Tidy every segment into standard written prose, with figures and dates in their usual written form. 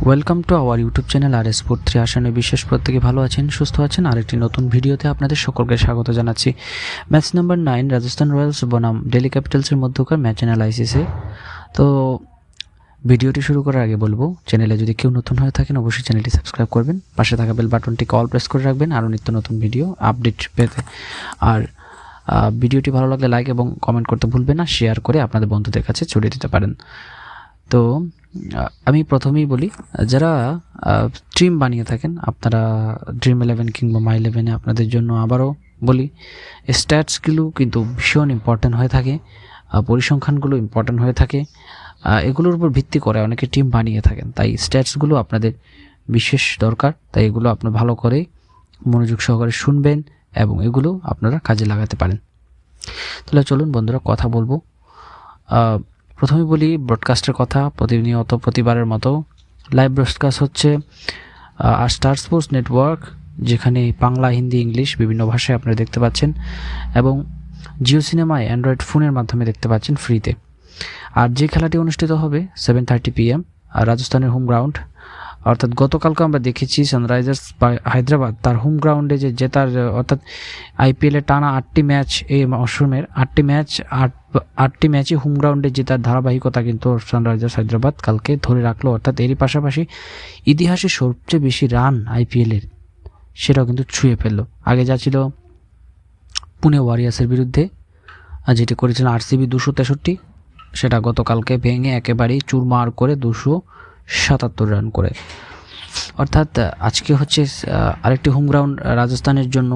Welcome to our YouTube channel আর sport 3। আসলে বিশ্বাস প্রত্যেকে ভালো আছেন, সুস্থ আছেন। আরেকটি নতুন ভিডিওতে আপনাদের সকলকে স্বাগত জানাচ্ছি। ম্যাচ নাম্বার 9 রাজস্থান রয়্যালস বনাম দিল্লি ক্যাপিটালসের মধ্যকার ম্যাচ অ্যানালাইসিসে। তো ভিডিওটি শুরু করার আগে বলবো, চ্যানেলে যদি কেউ নতুন হয়ে থাকেন অবশ্যই চ্যানেলটি সাবস্ক্রাইব করবেন, পাশে থাকা বেল বাটনটিকে অল প্রেস করে রাখবেন আরও নিত্য নতুন ভিডিও আপডেট পেতে। আর ভিডিওটি ভালো লাগলে লাইক এবং কমেন্ট করতে ভুলবেন না, শেয়ার করে আপনাদের বন্ধুদের কাছে ছড়িয়ে দিতে পারেন। তো আমি প্রথমেই বলি, যারা টিম বানিয়ে থাকেন আপনারা ড্রিম 11 কিংবা মাই 11-এ, আপনাদের জন্য আবারও বলি স্ট্যাটসগুলো কিন্তু ভীষণ ইম্পর্ট্যান্ট হয়ে থাকে, পরিসংখ্যানগুলো ইম্পর্ট্যান্ট হয়ে থাকে। এগুলোর উপর ভিত্তি করে অনেকে টিম বানিয়ে থাকেন, তাই স্ট্যাটসগুলো আপনাদের বিশেষ দরকার। তাই এগুলো আপনার ভালো করে মনোযোগ সহকারে শুনবেন এবং এগুলো আপনারা কাজে লাগাতে পারেন। তাহলে চলুন বন্ধুরা কথা বলবো। প্রথমে বলি ব্রডকাস্টের কথা। প্রতিনিয়ত প্রতিবারের মতো লাইভ ব্রডকাস্ট হচ্ছে আর স্টার স্পোর্টস নেটওয়ার্ক, যেখানে বাংলা, হিন্দি, ইংলিশ বিভিন্ন ভাষায় আপনারা দেখতে পাচ্ছেন এবং জিও সিনেমায় অ্যান্ড্রয়েড ফোনের মাধ্যমে দেখতে পাচ্ছেন ফ্রিতে। আর যে খেলাটি অনুষ্ঠিত হবে 7:30 PM রাজস্থানের হোম গ্রাউন্ড, অর্থাৎ গতকালকে আমরা দেখেছি সানরাইজার্স হায়দ্রাবাদ তার হোম গ্রাউন্ডে যে জেতার, অর্থাৎ আইপিএলে টানা 8টি ম্যাচ, এই মৌসুমের 8টি ম্যাচই হোম গ্রাউন্ডে জেতার ধারাবাহিকতা কিন্তু সানরাইজার্স হায়দ্রাবাদ কালকে ধরে রাখলো। অর্থাৎ এরই পাশাপাশি ইতিহাসে সবচেয়ে বেশি রান আইপিএলের সেটাও কিন্তু ছুঁয়ে ফেললো। আগে যা ছিল পুনে ওয়ারিয়ার্সের বিরুদ্ধে, যেটি করেছিলেন আরসিবি 263, সেটা গতকালকে ভেঙে একেবারেই চুরমার করে 277 রান করে। অর্থাৎ আজকে হচ্ছে আরেকটি হোম গ্রাউন্ড রাজস্থানের জন্য।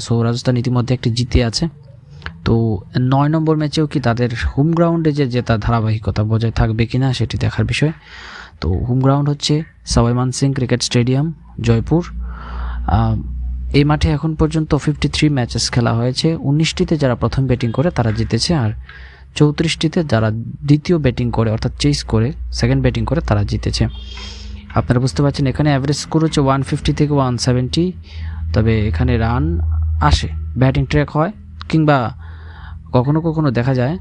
সো রাজস্থান ইতিমধ্যে একটি জিতে আছে। তো 9 নম্বর ম্যাচেও কি তাদের হোম গ্রাউন্ডে যে জেতার ধারাবাহিকতা বজায় থাকবে কিনা সেটি দেখার বিষয়। তো হোম গ্রাউন্ড হচ্ছে সবাই মানসিং ক্রিকেট স্টেডিয়াম, জয়পুর। এই মাঠে এখন পর্যন্ত 53 ম্যাচেস খেলা হয়েছে। 19টিতে যারা প্রথম ব্যাটিং করে তারা জিতেছে, আর 34টিতে যারা দ্বিতীয় ব্যাটিং করে অর্থাৎ চেস করে সেকেন্ড ব্যাটিং করে তারা জিতেছে। আপনারা বুঝতে পারছেন এখানে অ্যাভারেজ স্কোর হচ্ছে 150 থেকে 170। তবে এখানে রান আসে, ব্যাটিং ট্র্যাক হয়, কিংবা কখনো কখনো দেখা যায়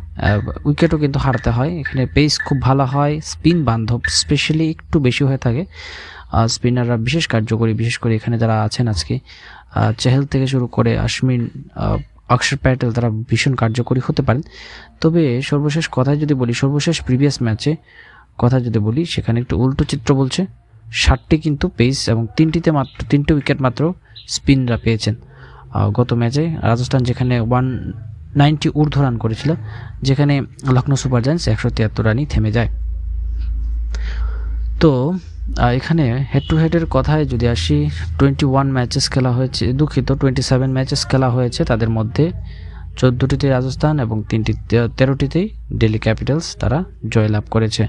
উইকেটও কিন্তু হারতে হয়। এখানে পেস খুব ভালো হয়, স্পিন বান্ধব স্পেশালি একটু বেশি হয়ে থাকে। স্পিনাররা বিশেষ কার্যকরী, বিশেষ করে এখানে যারা আছেন আজকে চেহেল থেকে শুরু করে অশ্বিন, অক্ষর প্যাটেল, তারা ভীষণ কার্যকরী হতে পারেন। তবে সর্বশেষ কথায় যদি বলি, সর্বশেষ প্রিভিয়াস ম্যাচে কথা যদি বলি, সেখানে একটু উল্টো চিত্র বলছে। 60টি কিন্তু পেস এবং 3টি উইকেট মাত্র স্পিনরা পেয়েছেন। গত ম্যাচে রাজস্থান যেখানে 190 ঊর্ধ্ব রান করেছিল, যেখানে লখনৌ সুপার জায়ান্টস 173 রানই থেমে যায়। তো এখানে হেড টু হেডের কথায় যদি আসি, 21 ম্যাচেস খেলা হয়েছে, 27 ম্যাচেস খেলা হয়েছে। তাদের মধ্যে 14টিতে রাজস্থান এবং 13টিতেই দিল্লি ক্যাপিটালস তারা জয়লাভ করেছে।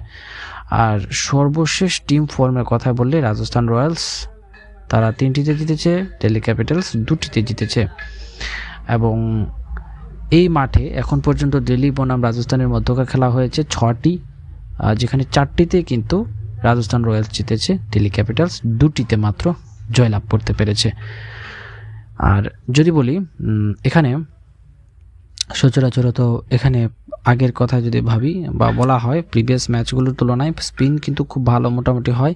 আর সর্বশেষ টিম ফর্মের কথা বললে রাজস্থান রয়্যালস তারা 3টিতে জিতেছে, দিল্লি ক্যাপিটালস 2টিতে জিতেছে। এবং এই মাঠে এখন পর্যন্ত দিল্লি বনাম রাজস্থানের মধ্যকার খেলা হয়েছে 6টি, যেখানে 4টিতে কিন্তু রাজস্থান রয়্যালস জিতেছে, দিল্লি ক্যাপিটালস 2টিতে মাত্র জয়লাভ করতে পেরেছে। আর যদি বলি এখানে সচরাচর, তো এখানে আগের কথা যদি ভাবি বা বলা হয়, প্রিভিয়াস ম্যাচগুলোর তুলনায় স্পিন কিন্তু খুব ভালো মোটামুটি হয়।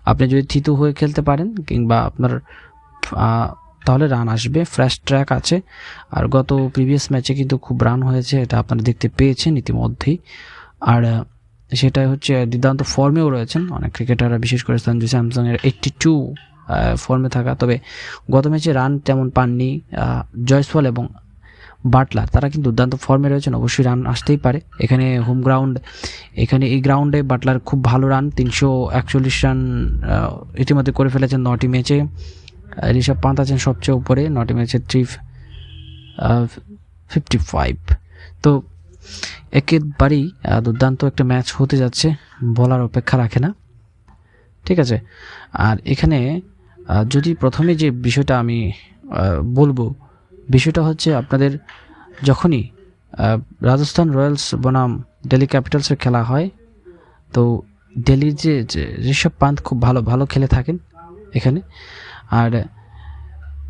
আপনি যদি থিতু হয়ে খেলতে পারেন কিংবা আপনার তাহলে রান আসবে, ফ্রেশ ট্র্যাক আছে। আর গত প্রিভিয়াস ম্যাচে কিন্তু খুব রান হয়েছে, এটা আপনারা দেখতে পেয়েছেন ইতিমধ্যেই। আর সেটাই হচ্ছে দুর্দান্ত ফর্মেও রয়েছেন অনেক ক্রিকেটাররা, বিশেষ করে সঞ্জু স্যামসনের 82 ফর্মে থাকা। তবে গত ম্যাচে রান তেমন পাননি জয়সওয়াল এবং বাটলার, তারা কিন্তু দুর্দান্ত ফর্মে রয়েছেন, অবশ্যই রান আসতেই পারে। এখানে হোম গ্রাউন্ড, এখানে এই গ্রাউন্ডে বাটলার খুব ভালো রান 341 রান ইতিমধ্যে করে ফেলেছেন 9টি ম্যাচে। ঋষভ পান্ত আছেন সবচেয়ে উপরে, 9টি ম্যাচে 355। তো একেবারেই দুর্দান্ত একটা ম্যাচ হতে যাচ্ছে, বলার অপেক্ষা রাখে না, ঠিক আছে। আর এখানে যদি প্রথমে যে বিষয়টা আমি বলবো, বিষয়টা হচ্ছে আপনাদের যখনই রাজস্থান রয়্যালস বনাম দিল্লি ক্যাপিটালসের খেলা হয়, তো দিল্লির যে ঋষভ পান্ত খুব ভালো খেলে থাকেন এখানে। আর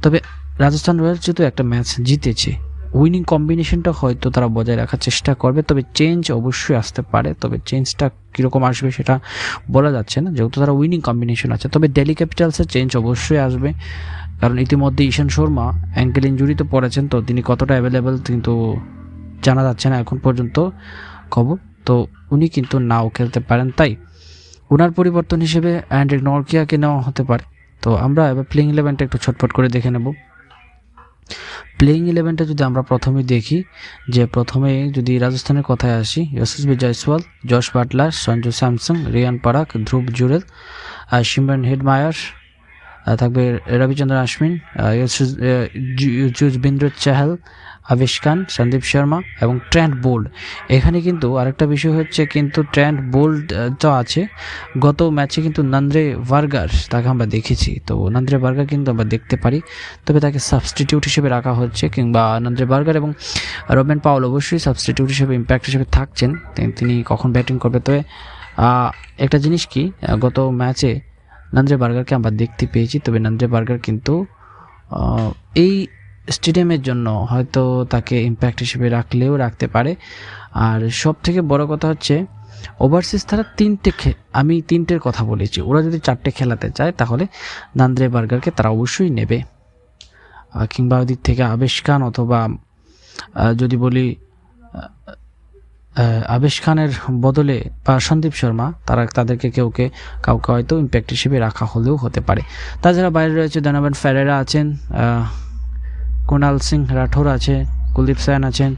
তবে রাজস্থান রয়্যালস যেহেতু একটা ম্যাচ জিতেছে, উইনিং কম্বিনেশনটা হয়তো তারা বজায় রাখার চেষ্টা করবে, তবে চেঞ্জ অবশ্যই আসতে পারে। তবে চেঞ্জটা কীরকম আসবে সেটা বলা যাচ্ছে না, যেহেতু তারা উইনিং কম্বিনেশন আছে। তবে দিল্লি ক্যাপিটালসের চেঞ্জ অবশ্যই আসবে, কারণ ইতিমধ্যে ঈশান শর্মা অ্যাঙ্কেল ইঞ্জুরিতে পড়েছেন, তো তিনি কতটা অ্যাভেলেবেল কিন্তু জানা যাচ্ছে না এখন পর্যন্ত খবর। তো উনি কিন্তু নাও খেলতে পারেন, তাই ওনার পরিবর্তন হিসেবে অ্যান্ড্রিক নরকিয়াকে নেওয়া হতে পারে। তো আমরা এবার প্লেইং 11টা একটু ছটফট করে দেখে নেব। প্লেইং 11টা যদি আমরা প্রথমে দেখি, যে প্রথমে যদি রাজস্থানের কথায় আসি, Yashasvi Jaiswal, Jos Buttler, Sanju Samson, Riyan Parag, Dhruv Jurel, Simran Hetmyer, থাকবে রবিচন্দ্রন আশ্বিন, যুজবেন্দ্র চাহাল, আবেশ খান, সন্দীপ শর্মা এবং ট্রেন্ট বোল্ট। এখানে কিন্তু আরেকটা বিষয় হচ্ছে, কিন্তু ট্রেন্ট বোল্ট তো আছে, গত ম্যাচে কিন্তু নন্দ্রে ভার্গার তাকে আমরা দেখেছি, তো নন্দ্রে ভার্গার কিন্তু আমরা দেখতে পারি, তবে তাকে সাবস্টিটিউট হিসেবে রাখা হচ্ছে, কিংবা নন্দ্রে ভার্গার এবং রবেন পাউল অবশ্যই সাবস্টিটিউট হিসেবে ইম্প্যাক্ট হিসেবে থাকছেন, তিনি কখন ব্যাটিং করবে। তবে একটা জিনিস কি, গত ম্যাচে নন্দ্রে ভার্গারকে আমরা দেখতে পেয়েছি, তবে নন্দ্রে ভার্গার কিন্তু এই স্টেডিয়ামের জন্য হয়তো তাকে ইম্প্যাক্ট হিসেবে রাখলেও রাখতে পারে। আর সব থেকে বড় কথা হচ্ছে, ওভারসিজ তারা আমি তিনটের কথা বলেছি, ওরা যদি 4টে খেলাতে চায় তাহলে নন্দ্রে ভার্গারকে তারা অবশ্যই নেবে, কিংবা ওদিক থেকে আবেশ খান, অথবা যদি বলি আবেশ খানের বদলে বা সন্দীপ শর্মা, তাদেরকে কাউকে হয়তো ইম্প্যাক্ট হিসেবে রাখা হলেও হতে পারে। তাছাড়া বাইরে রয়েছে ডোনোভান ফেরেরা আছেন, কুণাল সিং রাঠোর আছে, কুলদীপ সেন আছেন,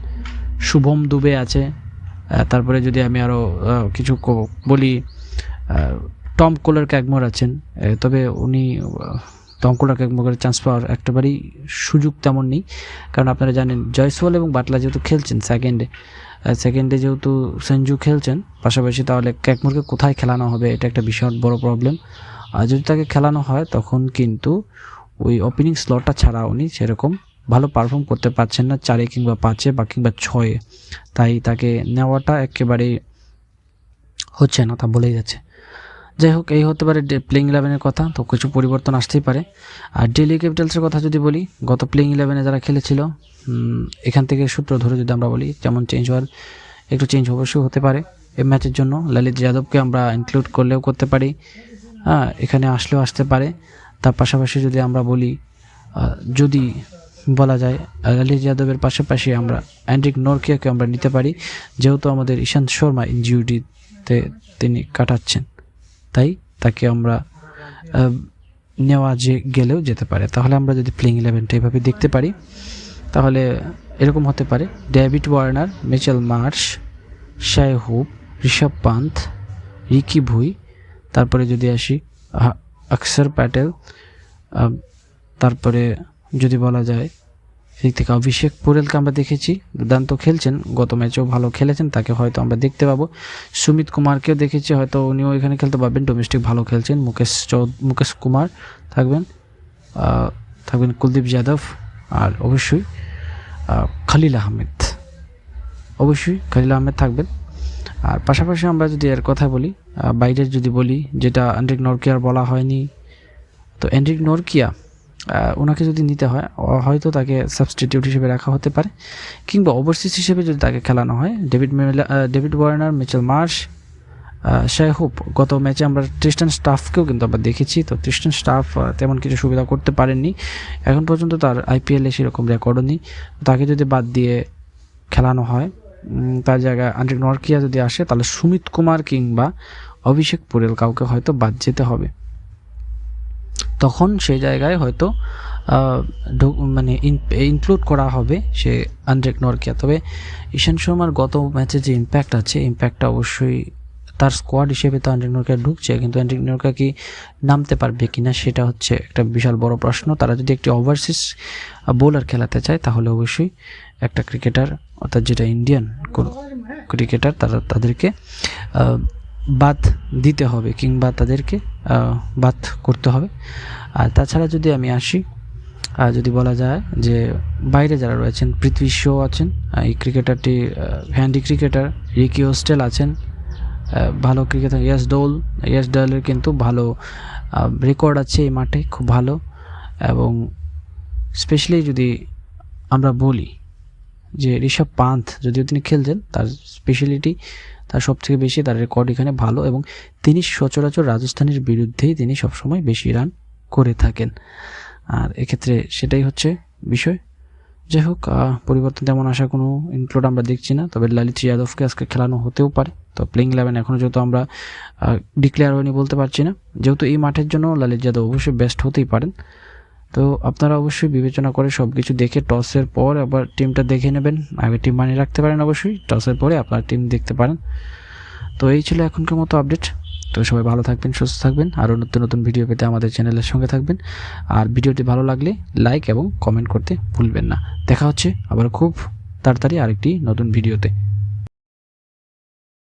শুভম দুবে আছে, তারপরে যদি আমি আরও কিছু বলি, টম কোলার ক্যাগমোর আছেন, তবে উনি টম কোলার ক্যাগমোরের চান্স পাওয়ার একেবারেই সুযোগ তেমন নেই, কারণ আপনারা জানেন জয়সওয়াল এবং বাটলার যেহেতু খেলছেন সেকেন্ডে যেহেতু সঞ্জু খেলছেন পাশাপাশি, তাহলে ক্যাগমোরকে কোথায় খেলানো হবে এটা একটা বিশাল বড় প্রবলেম। আর যদি তাকে খেলানো হয় তখন কিন্তু ওই ওপেনিং স্লটটা ছাড়া উনি সেরকম ভালো পারফর্ম করতে পারছেন না 4 কিংবা 5 বা কিংবা 6, তাই তাকে নেওয়াটা একেবারেই হচ্ছে না, তা বলেই যাচ্ছে। যাই হোক, এই হতে পারে প্লেইং 11-এর কথা, তো কিছু পরিবর্তন আসতেই পারে। আর দিল্লি ক্যাপিটালসের কথা যদি বলি, গত প্লেইং 11-এ যারা খেলেছিল, এখান থেকে সূত্র ধরে যদি আমরা বলি, যেমন একটু চেঞ্জ অবশ্যই হতে পারে এই ম্যাচের জন্য। ললিত যাদবকে আমরা ইনক্লুড করলেও করতে পারি, এখানে আসলেও আসতে পারে। তার পাশাপাশি যদি আমরা বলি, যদি বলা যায় ললিত যাদবের পাশাপাশি আমরা অ্যান্ড্রিক নরকিয়াকে আমরা নিতে পারি, যেহেতু আমাদের ঈশান্ত শর্মা ইনজিউরিতে তিনি কাটাচ্ছেন, তাই তাকে আমরা গেলেও যেতে পারে। তাহলে আমরা যদি প্লেইং 11টা এভাবে দেখতে পারি, তাহলে এরকম হতে পারে: David Warner, Mitchell Marsh, Shai Hope, Rishabh Pant, Ricky Bhui, তারপরে যদি আসি অক্ষর প্যাটেল, তারপরে যদি বলা যায় এদিক থেকে অভিষেক পোরেলকে আমরা দেখেছি, দুর্দান্ত খেলছেন, গত ম্যাচেও ভালো খেলেছেন, তাকে হয়তো আমরা দেখতে পাবো। সুমিত কুমারকেও দেখেছি, হয়তো উনিও এখানে খেলতে পারবেন, ডোমেস্টিক ভালো খেলছেন। মুকেশ কুমার থাকবেন, কুলদীপ যাদব, আর অবশ্যই খলিল আহমেদ থাকবেন। আর পাশাপাশি আমরা যদি এর কথা বলি, বাইরের যদি বলি, যেটা অ্যান্ড্রিক নরকিয়ার বলা হয়নি, তো অ্যান্ড্রিক নরকিয়া ওনাকে যদি নিতে হয় হয়তো তাকে সাবস্টিটিউট হিসেবে রাখা হতে পারে, কিংবা ওভারসিজ হিসেবে যদি তাকে খেলানো হয়, David Warner, Mitchell Marsh, Shai hope. গত ম্যাচে আমরা ট্রিস্টান স্টাফকেও কিন্তু আমরা দেখেছি, তো ট্রিস্টান স্টাফ তেমন কিছু সুবিধা করতে পারেননি এখন পর্যন্ত, তার IPL-এ সেরকম রেকর্ডও নেই। তাকে যদি বাদ দিয়ে খেলানো হয়, তার জায়গায় অ্যান্ড্রিক নরকিয়া যদি আসে, তাহলে সুমিত কুমার কিংবা অভিষেক পোরেল কাউকে হয়তো বাদ যেতে হবে, তখন সেই জায়গায় হয়তো ইনক্লুড করা হবে সে অ্যান্ড্রিক নরকিয়া। তবে ঈশান্ত শর্মার গত ম্যাচে যে ইম্প্যাক্ট আছে, ইম্প্যাক্টটা অবশ্যই তার স্কোয়াড হিসেবে তো অ্যান্ড্রিক নরকিয়া ঢুকছে, কিন্তু অ্যান্ড্রিক নরকিয়া কি নামতে পারবে কিনা সেটা হচ্ছে একটা বিশাল বড় প্রশ্ন। তারা যদি একটি ওভারসিজ বোলার খেলাতে চায়, তাহলে অবশ্যই একটা ক্রিকেটার, অর্থাৎ যেটা ইন্ডিয়ান ক্রিকেটার, তাদেরকে বাদ দিতে হবে, কিংবা তাদেরকে বাদ করতে হবে। আর তাছাড়া যদি আমি আসি, যদি বলা যায় যে বাইরে যারা রয়েছেন, পৃথ্বী শো আছেন, এই ক্রিকেটারটি হ্যান্ডি ক্রিকেটার, রিকি হোস্টেল আছেন, ভালো ক্রিকেটার। ইয়াস ডোলের কিন্তু ভালো রেকর্ড আছে এই মাঠে, খুব ভালো। এবং স্পেশালি যদি আমরা বলি যে ঋষভ পান্থ, যদিও তিনি খেলছেন, তার স্পেশালিটি, তার সবথেকে বেশি তার রেকর্ড এখানে ভালো, এবং তিনি সচরাচর রাজস্থানের বিরুদ্ধেই তিনি সবসময় বেশি রান করে থাকেন। আর এক্ষেত্রে সেটাই হচ্ছে বিষয়। যাই হোক, পরিবর্তন তেমন আশা কোনো ইনক্লুড আমরা দেখছি না, তবে ললিত যাদবকে আজকে খেলানো হতেও পারে। তো প্লেইং 11 এখনও যেহেতু আমরা ডিক্লেয়ার হয়নি বলতে পারছি না, যেহেতু এই মাঠের জন্য ললিত যাদব অবশ্যই বেস্ট হতেই পারেন। তো আপনারা অবশ্যই বিবেচনা করে সব কিছু দেখে টসের পর আবার টিমটা দেখে নেবেন। আগে টিম বানিয়ে রাখতে পারেন, অবশ্যই টসের পরে আপনারা টিম দেখতে পারেন। তো এই ছিল এখনকার মতো আপডেট। তো সবাই ভালো থাকবেন, সুস্থ থাকবেন, আরও নতুন নতুন ভিডিও পেতে আমাদের চ্যানেলের সঙ্গে থাকবেন। আর ভিডিওটি ভালো লাগলে লাইক এবং কমেন্ট করতে ভুলবেন না। দেখা হচ্ছে আবার খুব তাড়াতাড়ি আরেকটি নতুন ভিডিওতে।